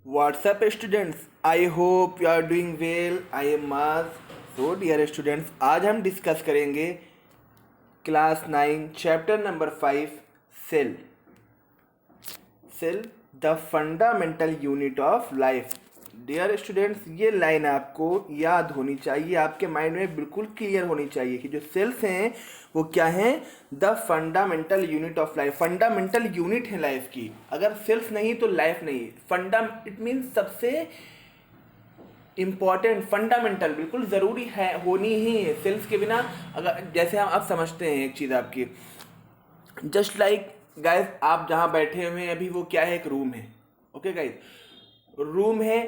What's up students? I hope you are doing well. I am Maz. So dear students, आज हम discuss करेंगे class 9 chapter number 5 cell. Cell the fundamental unit of life. Dear students, ये line आपको याद होनी चाहिए, आपके mind में बिल्कुल क्लियर होनी चाहिए कि जो सेल्स हैं वो क्या हैं, the fundamental unit of life. Fundamental unit है लाइफ की। अगर सेल्स नहीं तो लाइफ नहीं। इट मीन्स सबसे इम्पॉर्टेंट, फंडामेंटल, बिल्कुल ज़रूरी है, होनी ही है। सेल्स के बिना, अगर जैसे हम आप समझते हैं एक चीज़ आपकी, जस्ट लाइक गाइस, आप जहाँ बैठे हुए हैं अभी वो क्या है, एक रूम है। ओके गाइस, रूम है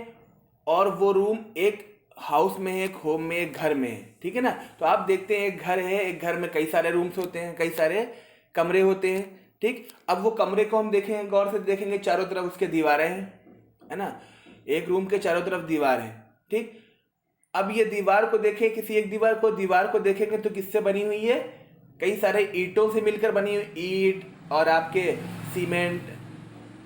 और वो रूम एक हाउस में है, एक होम में, एक घर में है, ठीक है ना। तो आप देखते हैं एक घर है, एक घर में कई सारे रूम्स होते हैं, कई सारे कमरे होते हैं, ठीक। अब वो कमरे को हम देखेंगे, गौर से देखेंगे, चारों तरफ उसके दीवारें हैं, है ना। एक रूम के चारों तरफ दीवार है, ठीक। अब ये दीवार को देखें, किसी एक दीवार को देखेंगे तो किससे बनी हुई है, कई सारे ईंटों से मिलकर बनी हुई, ईंट और आपके सीमेंट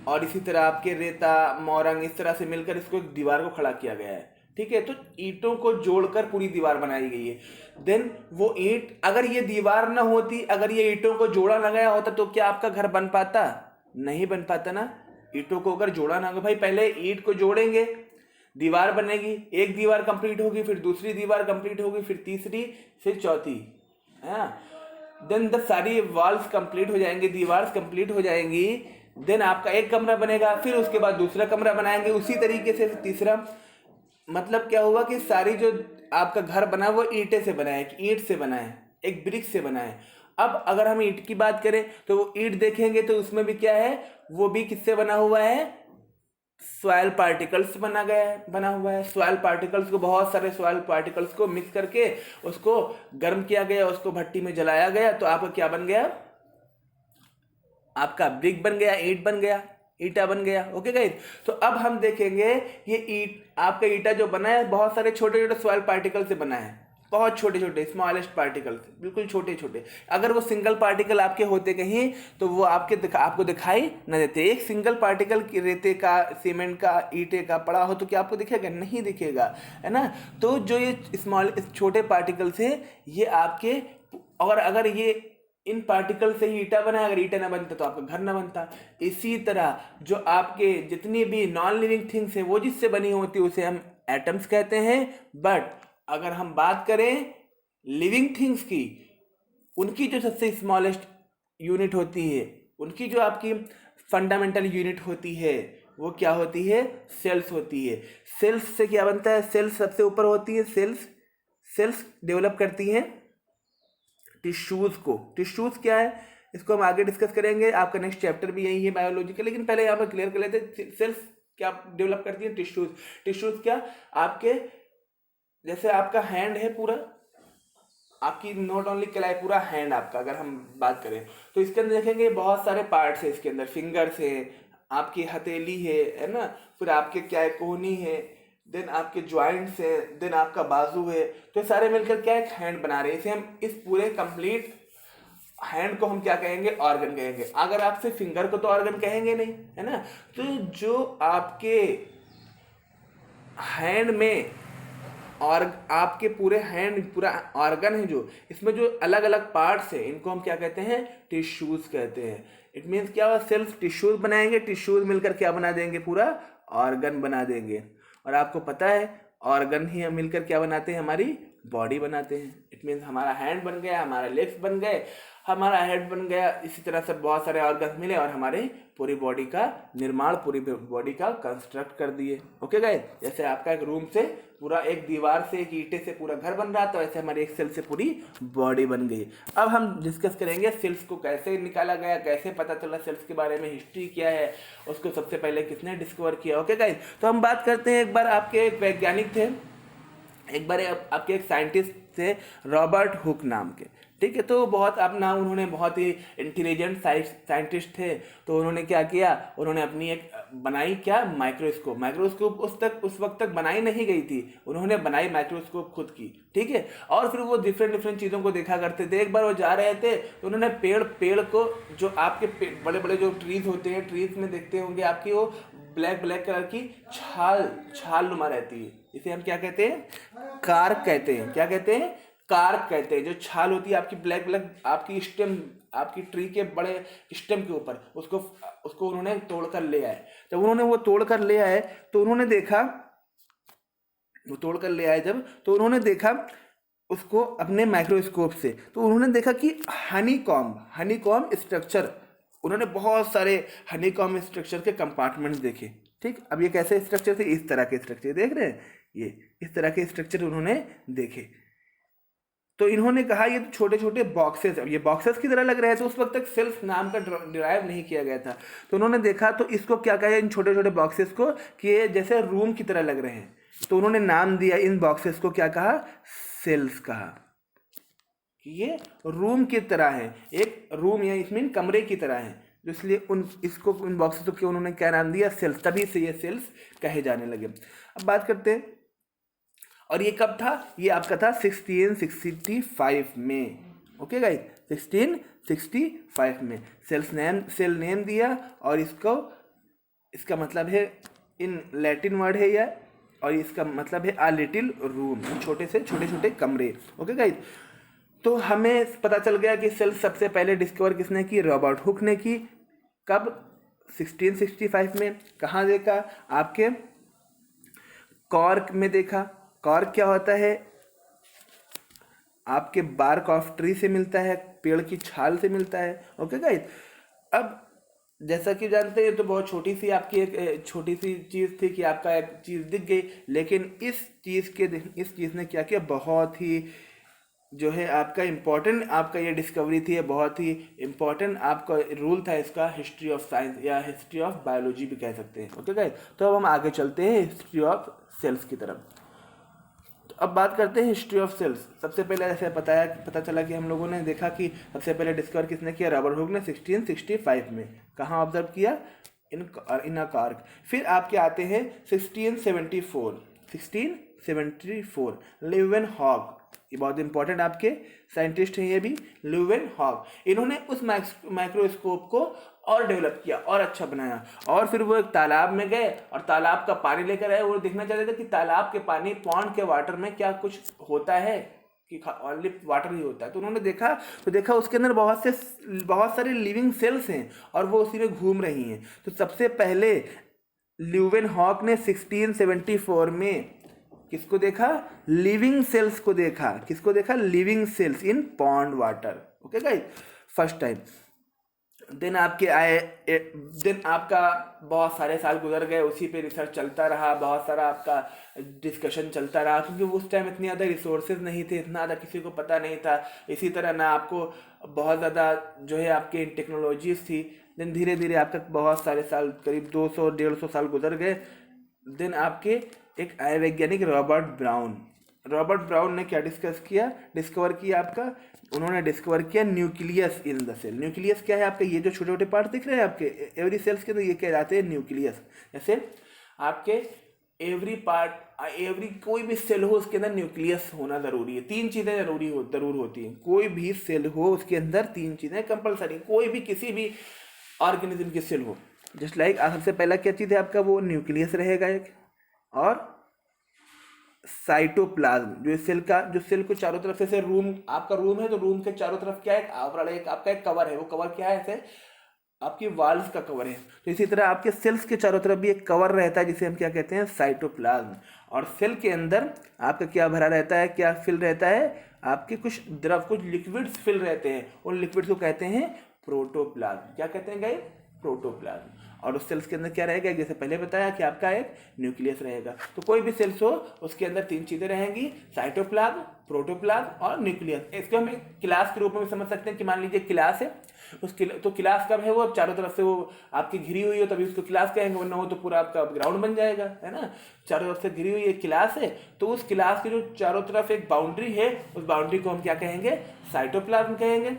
और इसी तरह आपके रेता, मोरंग, इस तरह से मिलकर इसको एक दीवार को खड़ा किया गया है, ठीक है। तो ईंटों को जोड़कर पूरी दीवार बनाई गई है। देन वो ईंट, अगर ये दीवार ना होती, अगर ये ईंटों को जोड़ा ना गया होता तो क्या आपका घर बन पाता? नहीं बन पाता ना। ईंटों को अगर जोड़ा ना हो, भाई पहले ईंट को जोड़ेंगे, दीवार बनेगी, एक दीवार कंप्लीट होगी, फिर दूसरी दीवार कंप्लीट होगी, फिर तीसरी, फिर चौथी, है। देन द सारी वॉल्स कंप्लीट हो जाएंगी, दीवार कंप्लीट हो जाएंगी, देन आपका एक कमरा बनेगा, फिर उसके बाद दूसरा कमरा बनाएंगे, उसी तरीके से तीसरा। मतलब क्या हुआ कि सारी जो आपका घर बना वो ईंटे से बना है, ईंट से बना है, एक ब्रिक से बना है। अब अगर हम ईंट की बात करें तो वो ईंट देखेंगे तो उसमें भी क्या है, वो भी किससे बना हुआ है, सॉइल पार्टिकल्स बना हुआ है। सॉइल पार्टिकल्स को, बहुत सारे सॉइल पार्टिकल्स को मिक्स करके उसको गर्म किया गया, उसको भट्टी में जलाया गया, तो आपका क्या बन गया, आपका ब्रिक बन गया, ईंट बन गया, ईटा बन गया। ओके गाइस, तो अब हम देखेंगे ये ईंट, आपका ईटा जो बना है बहुत सारे छोटे छोटे सॉइल पार्टिकल से बना है, बहुत छोटे छोटे स्मॉलेस्ट पार्टिकल्स, बिल्कुल छोटे छोटे। अगर वो सिंगल पार्टिकल आपके होते कहीं तो वो आपको दिखाई न देते। एक सिंगल पार्टिकल रेते का, सीमेंट का, ईंटे का पड़ा हो तो क्या आपको दिखेगा? नहीं दिखेगा, है ना। तो जो ये छोटे पार्टिकल्स है ये आपके, और अगर ये इन पार्टिकल से ही ईटा बना है, अगर ईटा ना बनता तो आपका घर ना बनता। इसी तरह जो आपके जितनी भी नॉन लिविंग थिंग्स है वो जिससे बनी होती है उसे हम एटम्स कहते हैं। बट अगर हम बात करें लिविंग थिंग्स की, उनकी जो सबसे स्मॉलेस्ट यूनिट होती है, उनकी जो आपकी फंडामेंटल यूनिट होती है वो क्या होती है? सेल्स होती है। सेल्स से क्या बनता है? सेल्स सबसे ऊपर होती है। सेल्स सेल्स डेवलप करती हैं टिश्यूज को। टिश्यूज क्या है इसको हम आगे डिस्कस करेंगे, आपका नेक्स्ट चैप्टर भी यही है बायोलॉजी का। लेकिन पहले यहाँ पर क्लियर कर लेते हैं सेल्स क्या डेवलप करती है। टिश्यूज, टिश्यूज क्या, आपके जैसे आपका हैंड है पूरा, आपकी नॉट ओनली क्या है, पूरा हैंड आपका, अगर हम बात करें तो इसके अंदर देखेंगे बहुत सारे पार्ट्स है। इसके अंदर फिंगर्स है, आपकी हथेली है ना, फिर आपके क्या है, कोहनी है, देन आपके ज्वाइंट्स है, देन आपका बाजू है। तो ये सारे मिलकर क्या एक हैंड बना रहे हैं। इसे हम, इस पूरे कंप्लीट हैंड को हम क्या कहेंगे? ऑर्गन कहेंगे। अगर आपसे फिंगर को तो ऑर्गन कहेंगे नहीं, है ना। तो जो आपके हैंड में, और आपके पूरे हैंड पूरा ऑर्गन है, जो इसमें जो अलग अलग पार्ट्स है इनको हम क्या कहते हैं? टिश्यूज कहते हैं। इट मीन्स क्या हुआ, सेल्फ टिश्यूज बनाएंगे, टिश्यूज मिलकर क्या बना देंगे? पूरा ऑर्गन बना देंगे। और आपको पता है ऑर्गन ही हम मिलकर क्या बनाते हैं? हमारी बॉडी बनाते हैं। इट मीन्स हमारा हैंड बन गया, हमारा लेग्स बन गए, हमारा हेड बन गया, इसी तरह से बहुत सारे ऑर्गन मिले और हमारे पूरी बॉडी का निर्माण, पूरी बॉडी का कंस्ट्रक्ट कर दिए। ओके गाइस, जैसे आपका एक रूम से पूरा, एक दीवार से, एक ईंटे से पूरा घर बन रहा था, वैसे हमारी एक सेल से पूरी बॉडी बन गई। अब हम डिस्कस करेंगे सेल्स को कैसे निकाला गया, कैसे पता चला सेल्स के बारे में, हिस्ट्री क्या है, उसको सबसे पहले किसने डिस्कवर किया। ओके गाइस, तो हम बात करते हैं, एक बार आपके एक वैज्ञानिक थे, एक बार आपके एक साइंटिस्ट थे रॉबर्ट हुक नाम के, ठीक है। तो बहुत अपना, उन्होंने बहुत ही इंटेलिजेंट साइंटिस्ट थे। तो उन्होंने क्या किया, उन्होंने अपनी एक बनाई क्या, माइक्रोस्कोप। माइक्रोस्कोप उस वक्त तक बनाई नहीं गई थी, उन्होंने बनाई माइक्रोस्कोप खुद की, ठीक है। और फिर वो डिफरेंट डिफरेंट चीज़ों को देखा करते थे। एक बार वो जा रहे थे तो उन्होंने पेड़ को, जो आपके बड़े बड़े जो ट्रीज होते हैं, ट्रीज में देखते होंगे आपकी वो ब्लैक ब्लैक कलर की छाल नुमा रहती है, इसे हम क्या कहते हैं, कार्क कहते हैं। क्या कहते हैं, कार्क कहते हैं। जो छाल होती है आपकी ब्लैक ब्लैक, आपकी स्टेम, आपकी ट्री के बड़े स्टेम के ऊपर, उसको उन्होंने तोड़ कर ले आए। जब उन्होंने वो तोड़ कर ले आए तो उन्होंने देखा, वो तोड़ कर ले आए जब, तो उन्होंने देखा उसको अपने माइक्रोस्कोप से, तो उन्होंने देखा कि हनीकॉम्ब स्ट्रक्चर, उन्होंने बहुत सारे हनीकॉम्ब स्ट्रक्चर के कंपार्टमेंट्स देखे। ठीक, अब ये कैसे स्ट्रक्चर थे, इस तरह के स्ट्रक्चर देख रहे हैं, ये इस तरह के स्ट्रक्चर उन्होंने देखे। तो इन्होंने कहा ये तो छोटे छोटे बॉक्सेस, अब ये बॉक्सेस की तरह लग रहे हैं, तो उस वक्त तक सेल्स नाम का डिराइव नहीं किया गया था। तो उन्होंने देखा तो इसको क्या कहा, इन छोटे छोटे बॉक्सेस को कि ये जैसे रूम की तरह लग रहे हैं, तो उन्होंने नाम दिया इन बॉक्सेस को, क्या कहा, सेल्स कहा, कि ये रूम की तरह है, एक रूम या इसमें कमरे की तरह है, इसलिए उन बॉक्सेस को उन्होंने क्या नाम दिया, सेल्स। तभी से ये सेल्स कहे जाने लगे। अब बात करते हैं, और ये कब था, ये आपका था 1665 में। ओके गाइस, 1665 में सेल नेम दिया, और इसका मतलब है, इन लैटिन वर्ड है यह, और इसका मतलब है अ लिटिल रूम, छोटे छोटे कमरे। ओके गाइस, तो हमें पता चल गया कि सेल सबसे पहले डिस्कवर किसने की, रॉबर्ट हुक ने की। कब, 1665 में। कहाँ देखा, आपके कॉर्क में देखा। कॉर्क क्या होता है, आपके बार्क ऑफ ट्री से मिलता है, पेड़ की छाल से मिलता है। ओके गाइस, अब जैसा कि जानते हैं, तो बहुत छोटी सी आपकी एक छोटी सी चीज़ थी कि आपका एक चीज़ दिख गई, लेकिन इस चीज़ ने क्या किया, बहुत ही जो है आपका इम्पोर्टेंट, आपका ये डिस्कवरी थी, बहुत ही इम्पोर्टेंट आपका रूल था इसका, हिस्ट्री ऑफ साइंस या हिस्ट्री ऑफ बायोलॉजी भी कह सकते हैं। ओके गाइस, तो अब हम आगे चलते हैं हिस्ट्री ऑफ सेल्स की तरफ। तो अब बात करते हैं हिस्ट्री ऑफ सेल्स। सबसे पहले जैसे पता चला कि हम लोगों ने देखा कि सबसे पहले डिस्कवर किसने किया, रॉबर्ट हुक ने 1665 में। कहाँ ऑब्जर्व किया, इन अ कॉर्क। फिर आपके आते हैं 1674 ल्यूवेनहॉक, ये बहुत इंपॉर्टेंट आपके साइंटिस्ट हैं ये भी, ल्यूवेनहॉक। इन्होंने उस माइक्रोस्कोप को और डेवलप किया और अच्छा बनाया, और फिर वो एक तालाब में गए और तालाब का पानी लेकर आए। वो देखना चाहते थे कि तालाब के पानी, पॉन्ड के वाटर में क्या कुछ होता है, कि ओनली वाटर ही होता है। तो उन्होंने देखा उसके अंदर बहुत सारे लिविंग सेल्स हैं, और वो उसी में घूम रही हैं। तो सबसे पहले ल्यूवेनहॉक ने 1674 में किसको देखा, लिविंग सेल्स को देखा। किसको देखा, living cells in pond water. Okay guys, first time. Then आपका बहुत सारे साल गुजर गए, उसी पे रिसर्च चलता रहा, बहुत सारा आपका डिस्कशन चलता रहा, क्योंकि उस टाइम इतनी ज़्यादा रिसोर्सेज नहीं थे, इतना ज़्यादा किसी को पता नहीं था। इसी तरह ना आपको बहुत ज़्यादा जो है आपके टेक्नोलॉजीज थी। देन धीरे धीरे आपका बहुत सारे साल, करीब 200-150 साल गुजर गए। देन आपके एक आय वैज्ञानिक रॉबर्ट ब्राउन ने क्या डिस्कवर किया आपका, उन्होंने डिस्कवर किया nucleus in the cell. Nucleus क्या है आपके, ये जो छोटे छोटे पार्ट दिख रहे हैं आपके एवरी सेल्स के, तो ये कहलाते हैं न्यूक्लियस। जैसे आपके एवरी कोई भी सेल हो उसके अंदर न्यूक्लियस होना जरूरी है। 3 चीज़ें जरूर होती हैं। कोई भी सेल हो उसके अंदर 3 चीज़ें कंपलसरी, कोई भी किसी भी ऑर्गेनिज्म की सेल हो। जस्ट लाइक सबसे पहला क्या चीज़ है आपका, वो न्यूक्लियस रहेगा एक, और साइटोप्लाज्म, जो सेल को चारों तरफ से रूम, आपका रूम है तो रूम के चारों तरफ क्या है, आपका एक कवर है। वो कवर क्या है, ऐसे आपकी वॉल्स का कवर है। तो इसी तरह आपके सेल्स के चारों तरफ भी एक कवर रहता है, जिसे हम क्या कहते हैं, साइटोप्लाज्म। और सेल के अंदर आपका क्या भरा रहता है, क्या फिल रहता है, आपके कुछ लिक्विड्स फिल रहते हैं। उन लिक्विड्स को कहते हैं प्रोटोप्लाज्म। क्या कहते हैं गाइस, प्रोटोप्लाज्म। और उस सेल्स के अंदर क्या रहेगा, जैसे पहले बताया कि आपका एक न्यूक्लियस रहेगा। तो कोई भी सेल्स हो उसके अंदर 3 चीज़ें रहेंगी, साइटोप्लाज्म, प्रोटोप्लाज्म और न्यूक्लियस। इसको हम क्लास के रूप में भी समझ सकते हैं कि मान लीजिए क्लास है, तो क्लास कब है, वो चारों तरफ से वो आपकी घिरी हुई हो तभी उसको क्लास कहेंगे, वरना हो तो पूरा आपका ग्राउंड बन जाएगा, है ना। चारों तरफ से घिरी हुई एक क्लास है, तो उस क्लास की जो चारों तरफ एक बाउंड्री है, उस बाउंड्री को हम क्या कहेंगे, साइटोप्लाज्म कहेंगे।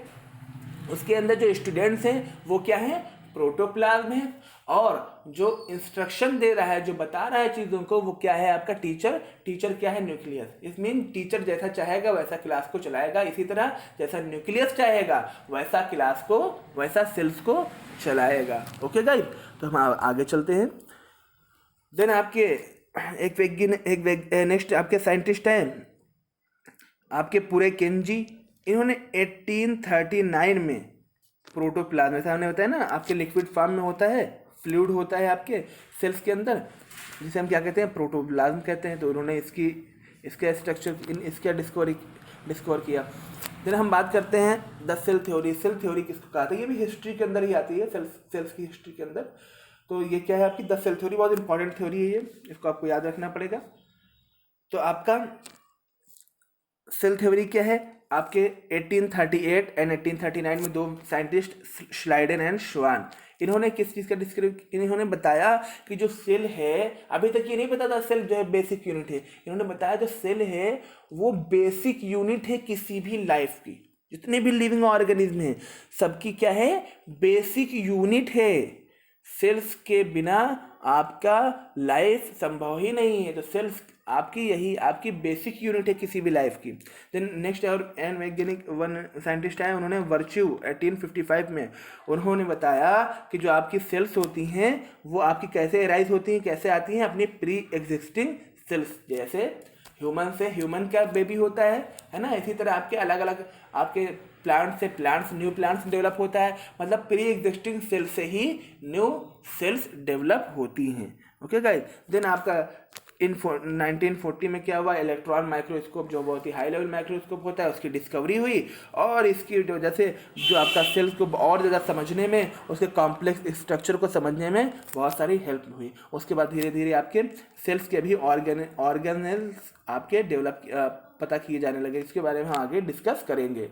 उसके अंदर जो स्टूडेंट्स हैं वो क्या है, प्रोटोप्लाज्म है। और जो इंस्ट्रक्शन दे रहा है, जो बता रहा है चीज़ों को, वो क्या है आपका टीचर क्या है, न्यूक्लियस। इस मीन टीचर जैसा चाहेगा वैसा क्लास को चलाएगा। इसी तरह जैसा न्यूक्लियस चाहेगा वैसा सेल्स को चलाएगा। ओके गाइस, तो हम आगे चलते हैं। देन आपके नेक्स्ट आपके साइंटिस्ट हैं आपके पूरे केंजी। इन्होंने 1839 में प्रोटोप्लाज्म, जैसे हमने बताया ना आपके लिक्विड फॉर्म में होता है, फ्लूइड होता है आपके सेल्स के अंदर, जिसे हम क्या कहते हैं, प्रोटोप्लाज्म कहते हैं। तो उन्होंने इसका स्ट्रक्चर इसका डिस्कवर किया। फिर हम बात करते हैं the cell theory. Cell theory किसको कहा था, ये भी हिस्ट्री के अंदर ही आती है, सेल्स की हिस्ट्री के अंदर। तो ये क्या है आपकी द सेल थ्योरी, बहुत इंपॉर्टेंट थ्योरी है ये, इसको आपको याद रखना पड़ेगा। तो आपका सेल थ्योरी क्या है, आपके 1838 एंड 1839 में दो साइंटिस्ट श्लाइडन एंड श्वान, इन्होंने किस चीज़ का डिस्क्राइब, इन्होंने बताया कि जो सेल है, अभी तक ये नहीं पता था सेल जो है बेसिक यूनिट है, इन्होंने बताया जो सेल है वो बेसिक यूनिट है किसी भी लाइफ की। जितने भी लिविंग ऑर्गेनिज्म है सबकी क्या है, बेसिक यूनिट है। सेल्स के बिना आपका लाइफ संभव ही नहीं है। तो सेल्स आपकी बेसिक यूनिट है किसी भी लाइफ की। देन नेक्स्ट और एन वैज्ञानिक वन साइंटिस्ट आए, उन्होंने वर्च्यू 1855 में उन्होंने बताया कि जो आपकी सेल्स होती हैं वो आपकी कैसे एराइज होती हैं, कैसे आती हैं, अपनी प्री एग्जिस्टिंग सेल्स। जैसे ह्यूमन से ह्यूमन का बेबी होता है ना, इसी तरह आपके अलग अलग आपके प्लांट से प्लांट्स, न्यू प्लांट्स डेवलप होता है, मतलब प्री एग्जिस्टिंग सेल से ही न्यू सेल्स डेवलप होती हैं। ओके गाइस, देन आपका 1940 में क्या हुआ, इलेक्ट्रॉन माइक्रोस्कोप जो बहुत ही हाई लेवल माइक्रोस्कोप होता है उसकी डिस्कवरी हुई, और इसकी वजह से जो आपका सेल्स को और ज़्यादा समझने में, उसके कॉम्प्लेक्स स्ट्रक्चर को समझने में बहुत सारी हेल्प हुई। उसके बाद धीरे धीरे आपके सेल्स के भी ऑर्गेनल्स आपके डेवलप पता किए जाने लगे। इसके बारे में हम आगे डिस्कस करेंगे।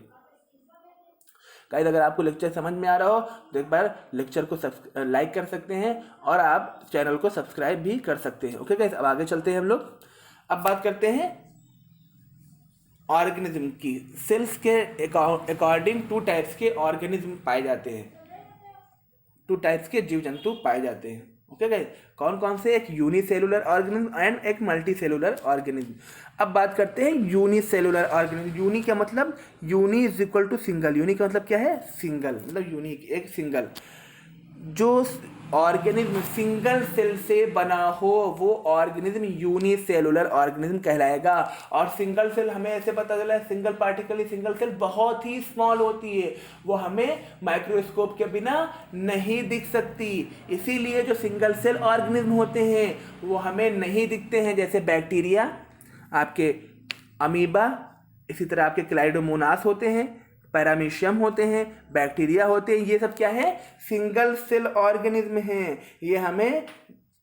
गाइस, अगर आपको लेक्चर समझ में आ रहा हो तो एक बार लेक्चर को लाइक कर सकते हैं और आप चैनल को सब्सक्राइब भी कर सकते हैं। ओके गाइस, अब आगे चलते हैं हम लोग। अब बात करते हैं ऑर्गेनिज्म की। सेल्स के अकॉर्डिंग 2 टाइप्स के ऑर्गेनिज्म पाए जाते हैं, 2 टाइप्स के जीव जंतु पाए जाते हैं। ओके गाइस, कौन कौन से, एक यूनिसेलुलर ऑर्गेनिज्म एंड एक मल्टीसेलुलर ऑर्गेनिज्म। अब बात करते हैं यूनिसेलुलर ऑर्गेनिज्म। यूनि का मतलब, uni is equal to single. Uni का मतलब क्या है, सिंगल, मतलब यूनिक, एक सिंगल। जो ऑर्गेनिज्म सिंगल सेल से बना हो वो ऑर्गेनिज्म यूनिसेलुलर ऑर्गेनिज्म कहलाएगा। और सिंगल सेल हमें ऐसे पता चला है, सिंगल पार्टिकल सिंगल सेल बहुत ही स्मॉल होती है, वो हमें माइक्रोस्कोप के बिना नहीं दिख सकती। इसीलिए जो सिंगल सेल ऑर्गेनिज्म होते हैं वो हमें नहीं दिखते हैं, जैसे बैक्टीरिया, आपके अमीबा, इसी तरह आपके क्लाइडोमोनास होते हैं, पैरामीशियम होते हैं, बैक्टीरिया होते हैं। ये सब क्या है, सिंगल सेल ऑर्गेनिज्म हैं। ये हमें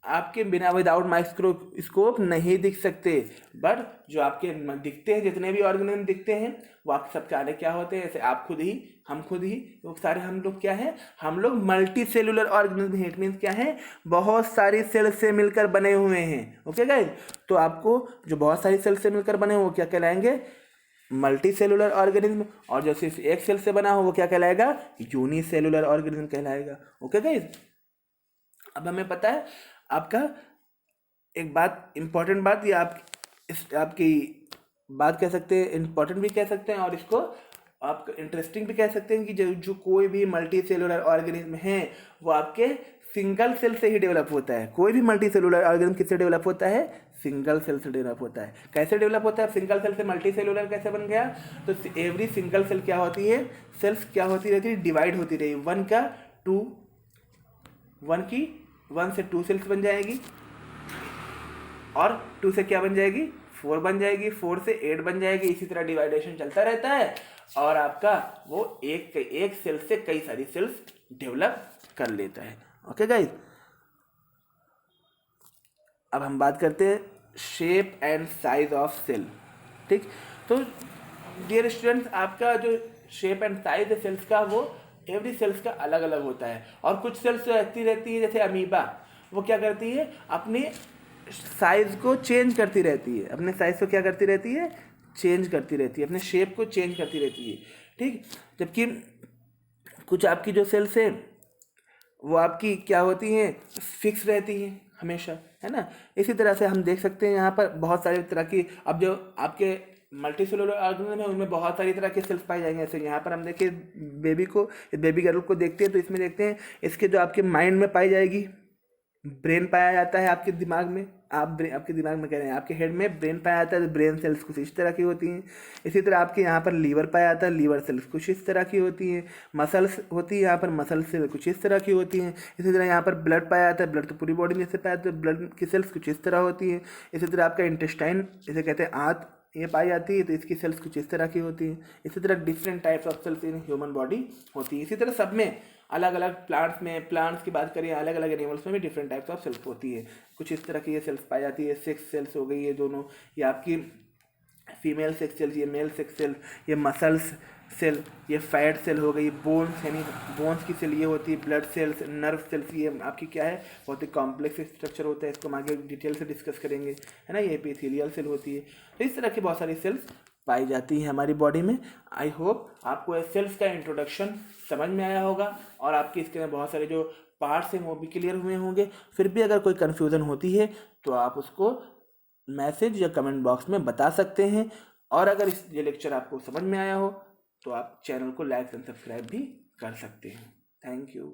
आपके बिना विदाउट माइक्रोस्कोप नहीं दिख सकते। बट जो आपके दिखते हैं, जितने भी ऑर्गेनिज्म दिखते हैं वो आप सब सारे क्या होते हैं, जैसे आप खुद ही, हम खुद ही, वो सारे हम लोग क्या है, हम लोग मल्टी सेलुलर ऑर्गेनिज्म हैं। इट मीन्स क्या है, बहुत सारी सेल से मिलकर बने हुए हैं। ओके गाइस, तो आपको जो बहुत सारी सेल से मिलकर बने हुए वो क्या कहलाएंगे, मल्टी सेलुलर ऑर्गेनिज्म। और जो सिर्फ एक सेल से बना हो वो क्या कहलाएगा, यूनिसेलुलर ऑर्गेनिज्म कहलाएगा। ओके गाइस, अब हमें पता है आपका एक बात, इंपॉर्टेंट बात, ये आपकी बात कह सकते हैं, इंपॉर्टेंट भी कह सकते हैं, और इसको आप इंटरेस्टिंग भी कह सकते हैं कि जो कोई भी मल्टी सेलुलर ऑर्गेनिज्म है वो आपके सिंगल सेल से ही डेवलप होता है। कोई भी मल्टी सेलुलर ऑर्गेनिज्म किससे डेवलप होता है, सिंगल सेल से डेवलप होता है। कैसे डेवलप होता है, सिंगल सेल से मल्टी सेलुलर कैसे बन गया, तो एवरी सिंगल सेल क्या होती है, सेल्स क्या होती रहती है, डिवाइड होती रही। 1 से 2 सेल्स बन जाएगी, और 2 से क्या बन जाएगी, 4 बन जाएगी, 4 से 8 बन जाएगी। इसी तरह डिवाइडेशन चलता रहता है, और आपका वो एक सेल से कई सारी सेल्स डेवलप कर लेता है। ओके गाइस, अब हम बात करते हैं shape and size of cell. ठीक, तो डियर स्टूडेंट्स, आपका जो शेप एंड साइज है सेल्स का, वो एवरी सेल्स का अलग अलग होता है। और कुछ सेल्स रहती है, जैसे अमीबा, वो क्या करती है, अपने साइज को चेंज करती रहती है, अपने साइज को क्या करती रहती है, चेंज करती रहती है, अपने शेप को चेंज करती रहती है। ठीक, जबकि कुछ आपकी जो सेल्स है वो आपकी क्या होती हैं, फिक्स रहती हैं हमेशा, है ना। इसी तरह से हम देख सकते हैं यहाँ पर बहुत सारी तरह की, अब जो आपके मल्टी सेलुलर ऑर्गेनिज्म है उनमें बहुत सारी तरह के सेल्स पाए जाएंगे। जैसे यहाँ पर हम देखिए बेबी गर्ल को देखते हैं, तो इसमें देखते हैं इसके जो आपके माइंड में पाई जाएगी, ब्रेन पाया जाता है आपके दिमाग में, आपके दिमाग में कह रहे हैं, आपके हेड में ब्रेन पाया जाता है, तो ब्रेन सेल्स कुछ इस तरह की होती हैं। इसी तरह आपके यहाँ पर लीवर पाया जाता है, लीवर सेल्स कुछ इस तरह की होती हैं। मसल्स होती है यहाँ पर, मसल सेल कुछ इस तरह की होती हैं। इसी तरह यहाँ पर ब्लड पाया जाता है, ब्लड तो पूरी बॉडी में से पाया जाता है, ब्लड की सेल्स कुछ इस तरह होती हैं। इसी तरह आपका इंटेस्टाइन, इसे कहते हैं आंत, ये पाई जाती है, तो इसकी सेल्स कुछ इस तरह की होती हैं। इसी तरह different types of cells in human body होती है। इसी तरह सब में अलग अलग प्लांट्स की बात करें, अलग अलग एनिमल्स में भी डिफरेंट टाइप्स ऑफ सेल्स होती है। कुछ इस तरह की ये सेल्स पाई जाती है। सेक्स सेल्स हो गई ये दोनों, ये आपकी फीमेल सेक्स सेल्स, ये मेल सेक्स सेल, ये मसल्स सेल, ये फैट सेल हो गई, बोन्स यानी बोन्स की सेल ये होती है, ब्लड सेल्स, नर्व सेल्स, ये आपकी क्या है, बहुत ही कॉम्प्लेक्स स्ट्रक्चर होता है, इसको हम आगे डिटेल से डिस्कस करेंगे, है ना। ये एपिथेलियल सेल होती है। तो इस तरह की बहुत सारी सेल्स पाई जाती है हमारी बॉडी में। आई होप आपको ये सेल्स का इंट्रोडक्शन समझ में आया होगा और आपके इसके अंदर बहुत सारे जो पार्ट्स हैं वो भी क्लियर हुए होंगे। फिर भी अगर कोई कन्फ्यूज़न होती है तो आप उसको मैसेज या कमेंट बॉक्स में बता सकते हैं। और अगर ये लेक्चर आपको समझ में आया हो तो आप चैनल को लाइक एंड सब्सक्राइब भी कर सकते हैं। Thank you.